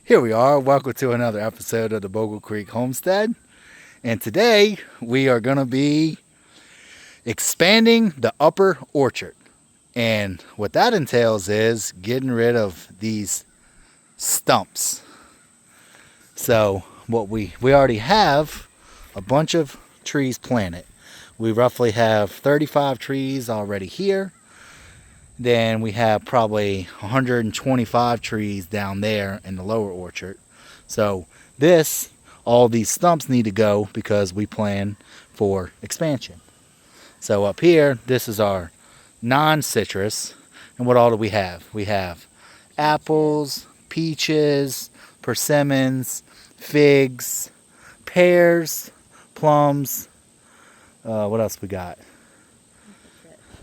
Here we are. Welcome to another episode of the Bogle Creek Homestead. And today we are going to be expanding the upper orchard. And what that entails is getting rid of these stumps. So what we already have a bunch of trees planted. We roughly have 35 trees already here. Then we have probably 125 trees down there in the lower orchard. So all these stumps need to go because we plan for expansion. So up here, this is our non-citrus. And what all do we have? We have apples, peaches, persimmons, figs, pears, plums. What else we got?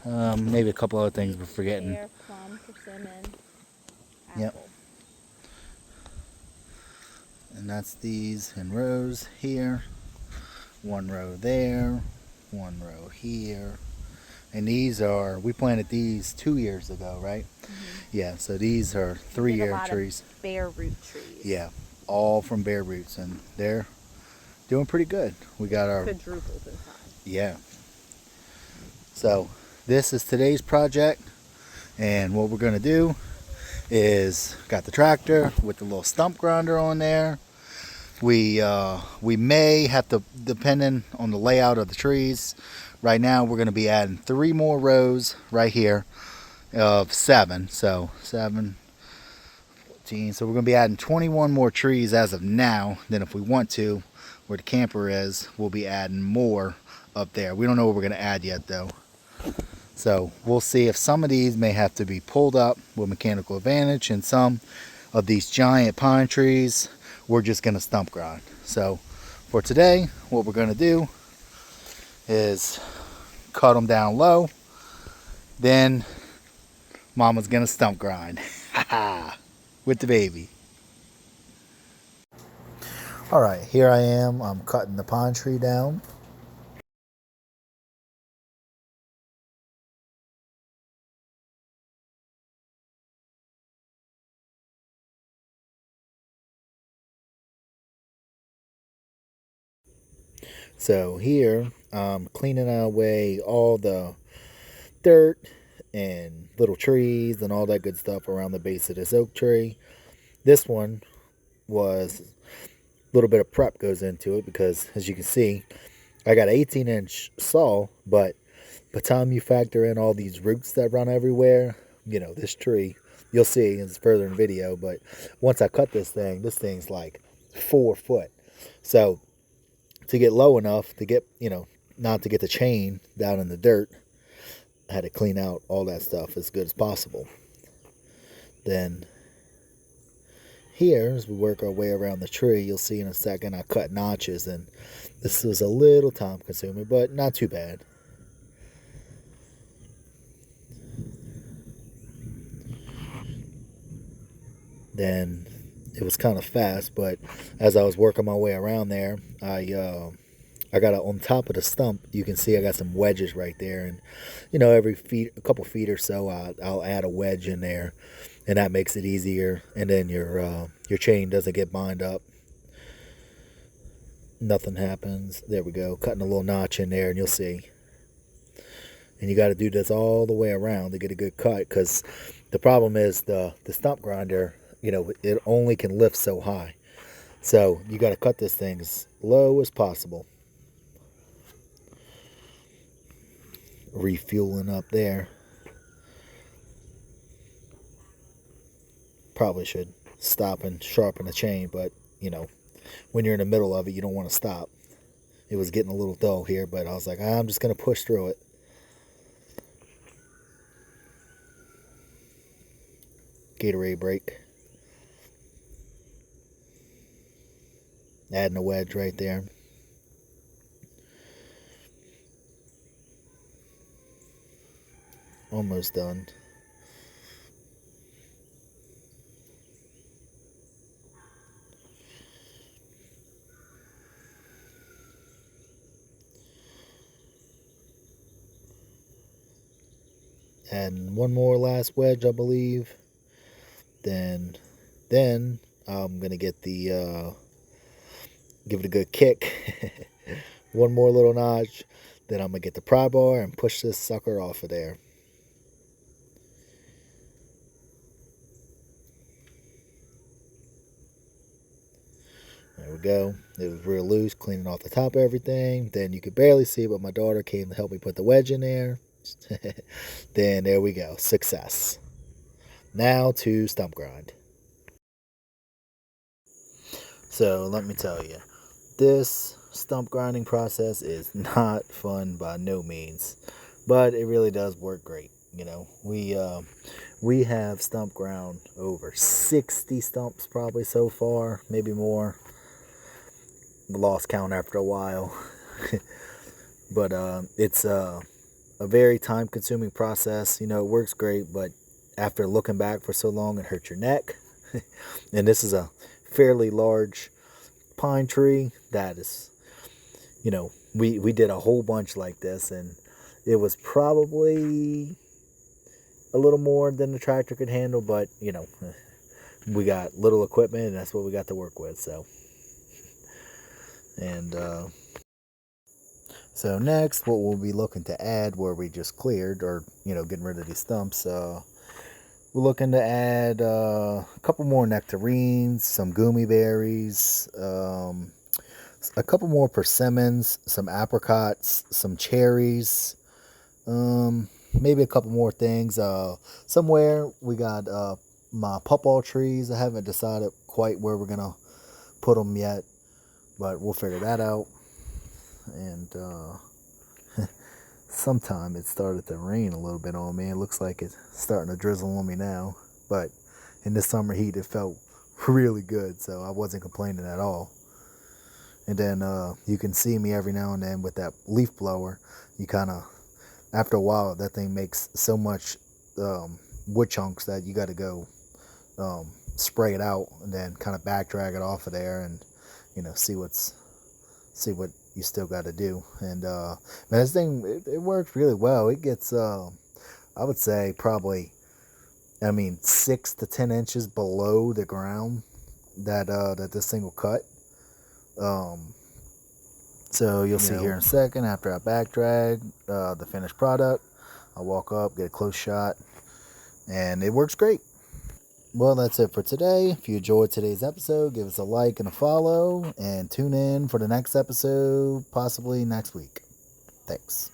Maybe a couple other things we're forgetting. Pear, plum, persimmon, apple. Yep. And that's these in rows here. One row there, one row here. And these are, we planted these 2 years ago, right? Mm-hmm. Yeah, so these are 3-year trees. Bare root trees. Yeah, all from bare roots, and they're doing pretty good. We got our quadruples in size. Yeah. So this is today's project, and what we're gonna do is got the tractor with the little stump grinder on there. We may have to, depending on the layout of the trees. Right now we're going to be adding 3 more rows right here of 7. So 7, 14. So we're going to be adding 21 more trees as of now. Then if we want to, where the camper is, we'll be adding more up there. We don't know what we're going to add yet though. So we'll see if some of these may have to be pulled up with mechanical advantage, and some of these giant pine trees we're just going to stump grind. So for today, what we're going to do is cut them down low. Then Mama's going to stump grind with the baby. All right, here I am. I'm cutting the pine tree down. So here, I'm cleaning away all the dirt and little trees and all that good stuff around the base of this oak tree. This one was a little bit of prep goes into it because, as you can see, I got an 18-inch saw, but by the time you factor in all these roots that run everywhere, you know, this tree, you'll see it's further in video, but once I cut this thing's like 4 foot. So to get low enough to get, not to get the chain down in the dirt, I had to clean out all that stuff as good as possible. Then here, as we work our way around the tree, you'll see in a second I cut notches, and this was a little time consuming, but not too bad. Then it was kind of fast, but as I was working my way around there, I got on top of the stump. You can see I got some wedges right there, and every a couple feet or so, I'll add a wedge in there, and that makes it easier. And then your chain doesn't get bind up. Nothing happens. There we go. Cutting a little notch in there, and you'll see. And you got to do this all the way around to get a good cut, because the problem is the stump grinder. It only can lift so high. So you got to cut this thing as low as possible. Refueling up there. Probably should stop and sharpen the chain, but when you're in the middle of it, you don't want to stop. It was getting a little dull here, but I was like, I'm just going to push through it. Gatorade break. Adding a wedge right there. Almost done. And one more last wedge, I believe. Then I'm gonna get the give it a good kick. One more little notch, then I'm gonna get the pry bar and push this sucker off of there. There we go. It was real loose, cleaning off the top of everything. Then you could barely see, but my daughter came to help me put the wedge in there. Then there we go. Success. Now to stump grind. So let me tell you, this stump grinding process is not fun by no means, but it really does work great. You know, we have stump ground over 60 stumps probably so far, maybe more. Lost count after a while. But it's a very time consuming process. You know, it works great, but after looking back for so long, it hurts your neck. And this is a fairly large pine tree that is, you know, we did a whole bunch like this, and it was probably a little more than the tractor could handle, but you know, we got little equipment and that's what we got to work with. And so next, what we'll be looking to add where we just cleared, or you know, getting rid of these stumps, we're looking to add a couple more nectarines, some gummy berries, a couple more persimmons, some apricots, some cherries, maybe a couple more things. Somewhere we got my pawpaw trees. I haven't decided quite where we're gonna put them yet, but we'll figure that out. And sometime it started to rain a little bit on me. It looks like it's starting to drizzle on me now, but in this summer heat it felt really good, so I wasn't complaining at all. And then you can see me every now and then with that leaf blower. You kind of, after a while, that thing makes so much wood chunks that you got to go spray it out and then kind of back drag it off of there, and you know, see what you still got to do. And man, this thing, it works really well. It gets I would say probably, I mean, 6 to 10 inches below the ground that this thing will cut. So you'll see here in a second, after I back drag the finished product, I'll walk up, get a close shot, and it works great. Well, that's it for today. If you enjoyed today's episode, give us a like and a follow, and tune in for the next episode, possibly next week. Thanks.